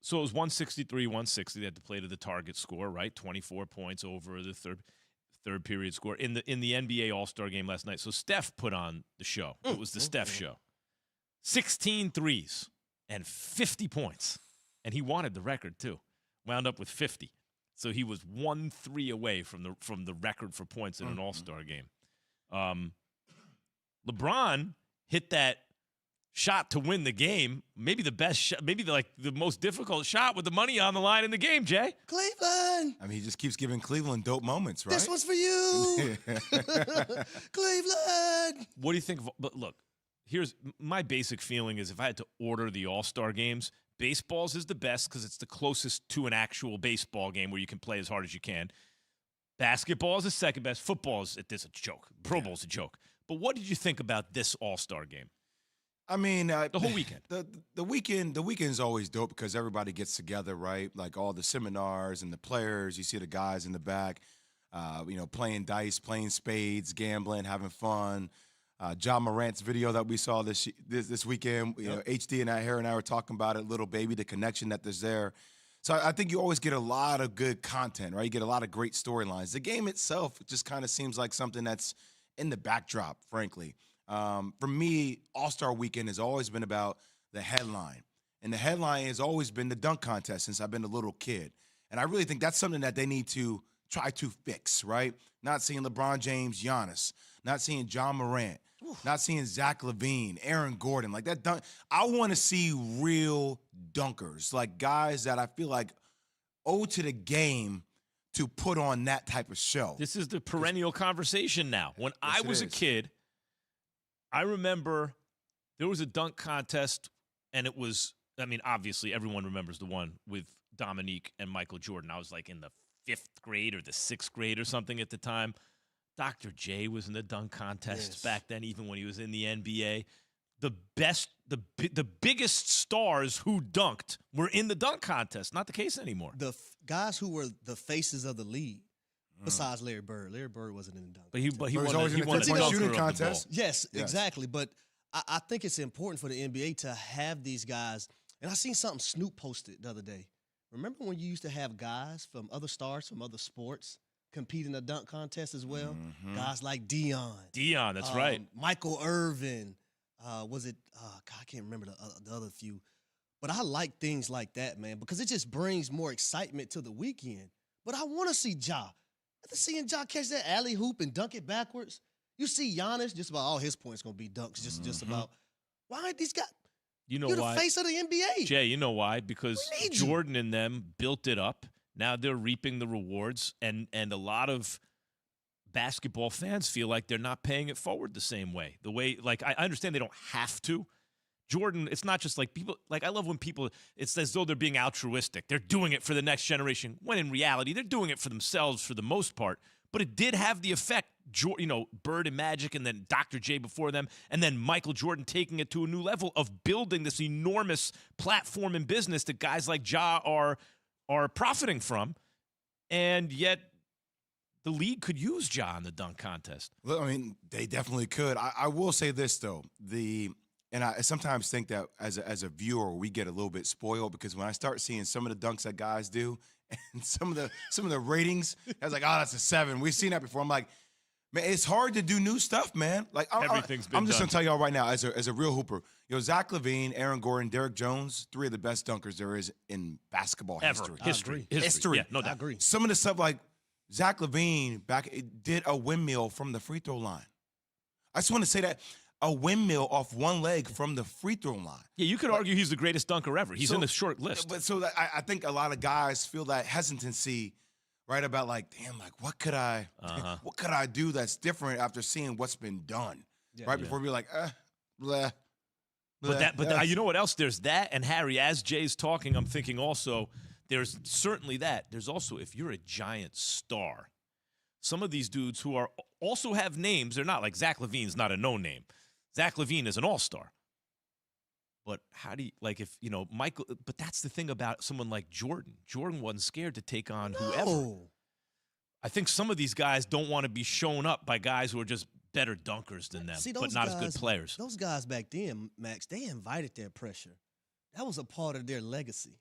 So it was 163-160. They had to play to the target score, right? 24 points over the third period score in the NBA All-Star game last night. So Steph put on the show. It was the Steph show. 16 threes and 50 points. And he wanted the record too. Wound up with 50. So he was 1 3 away from the record for points in an All-Star game. LeBron hit that shot to win the game, maybe the best shot, maybe the most difficult shot with the money on the line in the game, Jay. Cleveland. I mean, he just keeps giving Cleveland dope moments, right? This one's for you. Cleveland. What do you think but look, here's my basic feeling is if I had to order the All-Star games, baseball's is the best because it's the closest to an actual baseball game where you can play as hard as you can. Basketball is the second best. Football is a joke. Pro Bowl's a joke. But what did you think about this All-Star game? I mean, the whole weekend. The weekend is always dope because everybody gets together, right? Like all the seminars and the players. You see the guys in the back, playing dice, playing spades, gambling, having fun. Ja Morant's video that we saw this weekend, HD and I were talking about it, little baby, the connection that there's there. So I think you always get a lot of good content, right? You get a lot of great storylines. The game itself just kind of seems like something that's in the backdrop, frankly. For me, All-Star Weekend has always been about the headline. And the headline has always been the dunk contest since I've been a little kid. And I really think that's something that they need to try to fix, right? Not seeing LeBron James, Giannis, not seeing John Morant, not seeing Zach LaVine, Aaron Gordon. Like that dunk. I want to see real dunkers, like guys that I feel like owe to the game to put on that type of show. This is the perennial conversation now. When I was a kid, I remember there was a dunk contest, and it was, I mean, obviously everyone remembers the one with Dominique and Michael Jordan. I was like in the 5th grade or the 6th grade or something at the time. Dr. J was in the dunk contest back then, even when he was in the NBA. The biggest stars who dunked were in the dunk contest. Not the case anymore. The guys who were the faces of the league, besides Larry Bird. Larry Bird wasn't in the dunk contest. But he won the shooting contest. Yes, exactly. But I think it's important for the NBA to have these guys. And I seen something Snoop posted the other day. Remember when you used to have guys from other stars from other sports compete in the dunk contest as well? Guys like Dion. That's right. Michael Irvin. I can't remember the other few. But I like things like that, man, because it just brings more excitement to the weekend. But I want to see Ja. After seeing Ja catch that alley hoop and dunk it backwards, you see Giannis, just about all his points going to be dunks, just about. Why ain't these guys? You know You're why? the face of the NBA. Jay, you know why? Because Jordan and them built it up. Now they're reaping the rewards, and a lot of basketball fans feel like they're not paying it forward the same way. The way, like, I understand they don't have to. Jordan, it's not just like people, like I love when people, it's as though they're being altruistic. They're doing it for the next generation, when in reality, they're doing it for themselves for the most part. But it did have the effect, Bird and Magic and then Dr. J before them, and then Michael Jordan taking it to a new level of building this enormous platform in business that guys like Ja are profiting from. And yet the league could use Ja in the dunk contest. Well, I mean, they definitely could. I will say this, though. And I sometimes think that as a viewer, we get a little bit spoiled because when I start seeing some of the dunks that guys do and some of the ratings, I was like, oh, that's a 7. We've seen that before. I'm like, man, it's hard to do new stuff, man. Like Everything's been I'm just done. gonna tell y'all right now, as a real hooper, Zach LaVine, Aaron Gordon, Derrick Jones, 3 of the best dunkers there is in basketball Ever. history. History. Yeah, no doubt. I agree. Some of the stuff like Zach LaVine did a windmill from the free throw line. I just want to say that. A windmill off one leg from the free throw line. Yeah, you could argue he's the greatest dunker ever. He's in the short list. But I think a lot of guys feel that hesitancy, right? About like, damn, like what could I do that's different after seeing what's been done, right? Before we're like, blah. But you know what else? There's that, and Harry, as Jay's talking, I'm thinking also there's certainly that. There's also if you're a giant star, some of these dudes who are also have names. They're not like Zach LaVine's not a no name. Zach LaVine is an all-star. But how do you, like if, Michael, but that's the thing about someone like Jordan. Jordan wasn't scared to take on whoever. I think some of these guys don't want to be shown up by guys who are just better dunkers than them, but not as good players. Those guys back then, Max, they invited their pressure. That was a part of their legacy.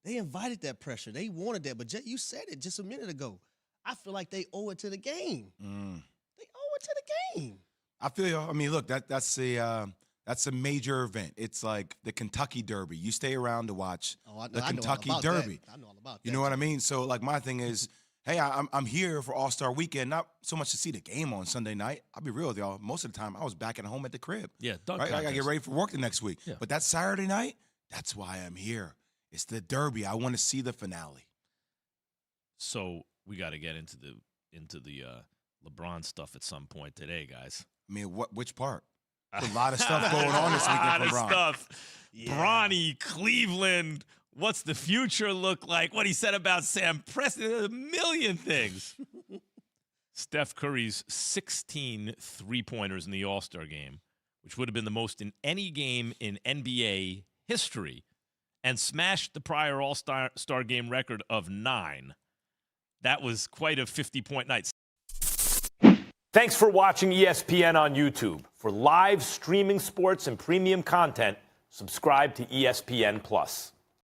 They invited that pressure. They wanted that. But Jay, you said it just a minute ago. I feel like they owe it to the game. They owe it to the game. I feel you. I mean, look, that's a major event. It's like the Kentucky Derby. You stay around to watch the Kentucky Derby. I know all about that. You know what I mean? So, like, my thing is, hey, I'm here for All-Star Weekend, not so much to see the game on Sunday night. I'll be real with y'all. Most of the time, I was back at home at the crib. Yeah, dunk right? I got to contest. get ready for work the next week. Yeah. But that Saturday night, that's why I'm here. It's the Derby. I want to see the finale. So we got to get into the LeBron stuff at some point today, guys. I mean, which part? There's a lot of stuff going on this weekend for A lot LeBron. of stuff. Yeah. Bronny, Cleveland. What's the future look like? What he said about Sam Preston. A million things. Steph Curry's 16 three-pointers in the All-Star game, which would have been the most in any game in NBA history, and smashed the prior All-Star game record of 9. That was quite a 50-point night. Thanks for watching ESPN on YouTube. For live streaming sports and premium content, subscribe to ESPN+.